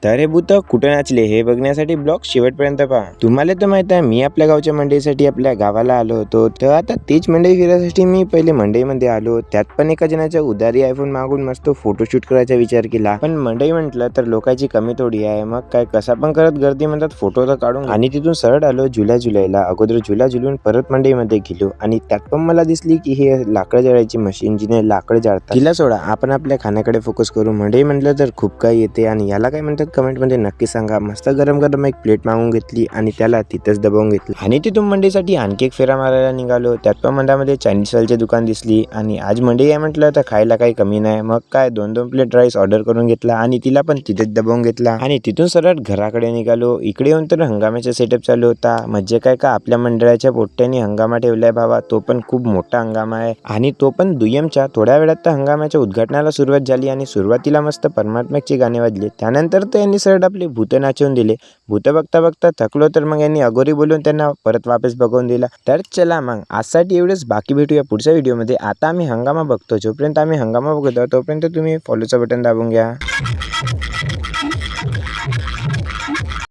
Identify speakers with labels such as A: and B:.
A: तर हे भूत कुठे नाचले हे बघण्यासाठी ब्लॉग शेवटपर्यंत पहा। तुम्हाला तर माहित आहे मी आपल्या गावच्या मंडईसाठी आपल्या गावाला आलो होतो, तर आता तीच मंडई फिरायसाठी मी पहिले मंडईमध्ये आलो। त्यात पण एका जणाच्या उधारी आयफोन मागून मस्त फोटोशूट करायचा विचार केला। पण मंडई म्हटलं तर लोकांची कमी थोडी आहे, मग काय कसा पण करत गर्दी म्हणतात फोटो तर काढून आणि तिथून सरळ आलो जुलैला। अगोदर झुलून परत मंडईमध्ये गेलो आणि त्यात पण मला दिसली की हे लाकडं जाळायची मशीन जिने लाकडं जाळतात। तिला सोडा, आपण आपल्या खाण्याकडे फोकस करू। मंडई म्हटलं तर खूप काही येते आणि याला काय म्हणतात कमेंट मध्ये नक्की सांगा। मस्त गरम गरम एक प्लेट मागून घेतली आणि त्याला तिथंच दबावून घेतलं आणि तिथून मंडईसाठी आणखी एक फेरा मारायला निघालो। त्यात पण मंडईमध्ये चायनीज वालचे दुकान दिसली आणि आज मंडई आहे म्हटलं तर खायला काही कमी नाही। मग काय 2-2 प्लेट राईस ऑर्डर करून घेतला आणि तिला पण तिथेच दबावून घेतला आणि तिथून सरळ घराकडे निघालो। इकडे येऊन तर हंगामाचा सेटअप चालू होता। म्हणजे काय का आपल्या मंडळाच्या पोट्ट्याने हंगामा ठेवलाय बाबा, तो पण खूप मोठा हंगामा आहे आणि तो पण दुय्यमच्या। थोड्या वेळात तर हंगामाच्या उद्घाटनाला सुरुवात झाली आणि सुरुवातीला मस्त परमात्म्याचे गाणे वाजले। त्यानंतर तर यांनी सरळ आपले भूत नाचवून दिले। भूत बघता बघता थकलो तर मग यांनी अगोरी बोलून त्यांना परत वापस बघवून दिला। तर चला मग आजसाठी एवढेच, बाकी भेटूया पुढच्या व्हिडिओमध्ये। आता आम्ही हंगामा बघतो, जोपर्यंत आम्ही हंगामा बघतो तोपर्यंत तुम्ही फॉलोचं बटन दाबून घ्या।